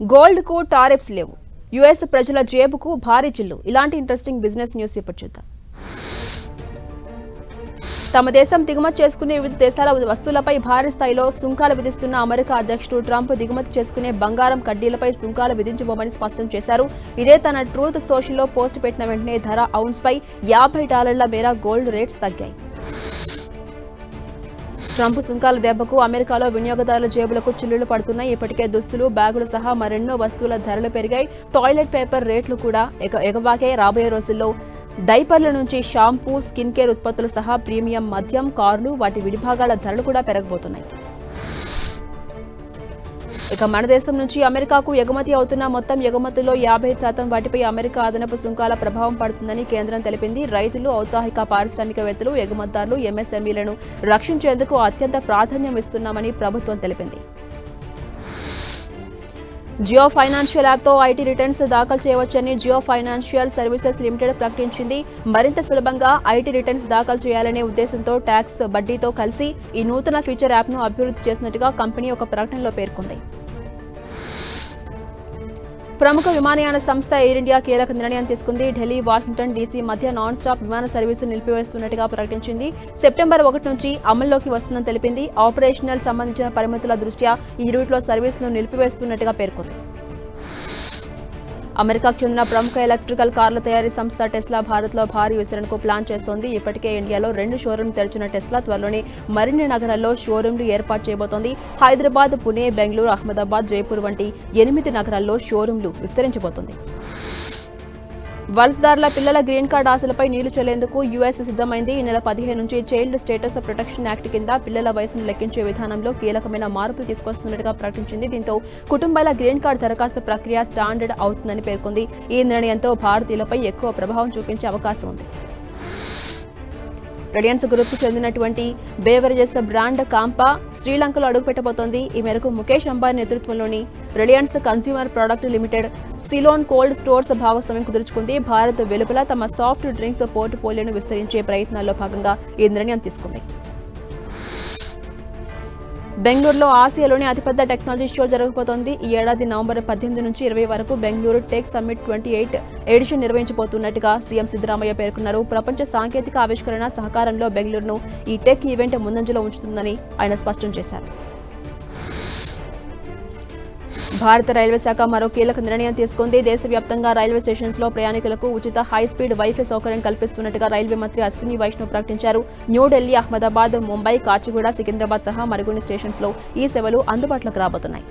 Gold కు tariffs లేవు. US ప్రజల జేబుకు భారీ చిల్లు. ఇలాంటి ఇంట్రెస్టింగ్ బిజినెస్ న్యూస్ ఇప్పుడు చూద్దాం. తమ దేశం దిగుమతి చేసుకునే వివిధ దేశాల వస్తువులపై భారీ స్థాయిలో సుంకాలు విధిస్తున్న అమెరికా అధ్యక్షుడు ట్రంప్ దిగుమతి చేసుకునే బంగారం కడ్డీలపై సుంకాలు విధించబోమని స్పష్టం చేశారు. ఇదే తన ట్రూత్ సోషల్లో పోస్ట్ పెట్టిన వెంటనే ధర ఔన్స్ పై $50 మేర గోల్డ్ రేట్స్ తగ్గాయి. ట్రంప్ సుంకాల దెబ్బకు అమెరికాలో వినియోగదారుల జేబులకు చిల్లులు పడుతున్నాయి. ఇప్పటికే దుస్తులు, బ్యాగులు సహా మరెన్నో వస్తువుల ధరలు పెరిగాయి. టాయిలెట్ పేపర్ రేట్లు కూడా ఎగబాకే. రాబోయే రోజుల్లో డైపర్ల నుంచి షాంపూ, స్కిన్ కేర్ ఉత్పత్తులు సహా ప్రీమియం మద్యం, కార్లు, వాటి విడిభాగాల ధరలు కూడా పెరగబోతున్నాయి. ఇక మన దేశం నుంచి అమెరికాకు ఎగుమతి అవుతున్న మొత్తం ఎగుమతుల్లో 50% వాటిపై అమెరికా అదనపు సుంకాల ప్రభావం పడుతుందని కేంద్రం తెలిపింది. రైతులు, ఔత్సాహిక పారిశ్రామికవేత్తలు, ఎగుమతిదారులు, ఎంఎస్ఎంఈలను రక్షించేందుకు అత్యంత ప్రాధాన్యం ఇస్తున్నామని ప్రభుత్వం తెలిపింది. జియో ఫైనాన్షియల్ యాప్తో ఐటీ రిటర్న్స్ దాఖలు చేయవచ్చని జియో ఫైనాన్షియల్ సర్వీసెస్ లిమిటెడ్ ప్రకటించింది. మరింత సులభంగా ఐటీ రిటర్న్స్ దాఖలు చేయాలనే ఉద్దేశంతో ట్యాక్స్ వడ్డీతో కలిసి ఈ నూతన ఫీచర్ యాప్ను అభివృద్ధి చేసినట్టుగా కంపెనీ ఒక ప్రకటనలో పేర్కొంది. ప్రముఖ విమానయాన సంస్థ ఎయిర్ ఇండియా కీలక నిర్ణయం తీసుకుంది. ఢిల్లీ, వాషింగ్టన్ డీసీ మధ్య నాన్ స్టాప్ విమాన సర్వీసు నిలిపివేస్తున్నట్టుగా ప్రకటించింది. సెప్టెంబర్ 1 నుంచి అమల్లోకి వస్తుందని తెలిపింది. ఆపరేషనల్ సంబంధించిన పరిమితుల దృష్ట్యా ఈ రూట్లో సర్వీసును నిలిపివేస్తున్నట్టుగా పేర్కొంది. అమెరికాకు చెందిన ప్రముఖ ఎలక్ట్రికల్ కార్ల తయారీ సంస్థ టెస్లా భారత్లో భారీ విస్తరణకు ప్లాన్ చేస్తోంది. ఇప్పటికే ఇండియాలో 2 షోరూంలు తెరిచిన టెస్లా త్వరలోనే మరిన్ని నగరాల్లో షోరూంలు ఏర్పాటు చేయబోతోంది. హైదరాబాద్, పుణె, బెంగళూరు, అహ్మదాబాద్, జైపూర్ వంటి 8 నగరాల్లో షోరూంలు విస్తరించబోతోంది. వలసదారుల పిల్లల గ్రీన్ కార్డ్ ఆశలపై నీళ్లు చల్లేందుకు యుఎస్ సిద్ధమైంది. ఈ నెల 15 నుంచి చైల్డ్ స్టేటస్ ప్రొటెక్షన్ యాక్ట్ కింద పిల్లల వయసును లెక్కించే విధానంలో కీలకమైన మార్పులు తీసుకొస్తున్నట్టుగా ప్రకటించింది. దీంతో కుటుంబాల గ్రీన్ కార్డ్ దరఖాస్తు ప్రక్రియ స్టాండర్డ్ అవుతుందని పేర్కొంది. ఈ నిర్ణయంతో భారతీయులపై ఎక్కువ ప్రభావం చూపించే అవకాశం ఉంది. రిలయన్స్ గ్రూప్కు చెందినటువంటి బేవరేజెస్ బ్రాండ్ కాంపా శ్రీలంకలో అడుగుపెట్టబోతోంది. ఈ మేరకు ముఖేష్ అంబానీ నేతృత్వంలోని Reliance consumer product limited Ceylon cold stores భాగస్వామ్యం కుదుర్చుకుంది. భారత్ వెలుపల తమ సాఫ్ట్ డ్రింక్స్ పోర్ట్ఫోలియోను విస్తరించే ప్రయత్నాల్లో భాగంగా ఈ నిర్ణయం తీసుకుంది. బెంగళూరులో ఆసియాలోని అతిపెద్ద టెక్నాలజీ షో జరగబోతోంది. ఈ ఏడాది నవంబర్ 18 నుంచి 20 వరకు బెంగళూరు టెక్ సమ్మిట్ 28 ఎడిషన్ నిర్వహించబోతున్నట్టుగా సీఎం సిద్ధరామయ్య పేర్కొన్నారు. ప్రపంచ సాంకేతిక ఆవిష్కరణ సహకారంలో బెంగళూరును ఈ టెక్ ఈవెంట్ ముందంజలో ఉంచుతుందని ఆయన స్పష్టం చేశారు. భారత రైల్వే శాఖ మరో కీలక నిర్ణయం తీసుకుంది. దేశవ్యాప్తంగా రైల్వే స్టేషన్స్లో ప్రయాణికులకు ఉచిత హైస్పీడ్ వైఫై సౌకర్యం కల్పిస్తున్నట్టుగా రైల్వే మంత్రి అశ్విని వైష్ణవ్ ప్రకటించారు. న్యూఢిల్లీ, అహ్మదాబాద్, ముంబై, కాచిగూడ, సికింద్రాబాద్ సహా మరికొన్ని స్టేషన్స్లో ఈ సేవలు అందుబాటులోకి రాబోతున్నాయి.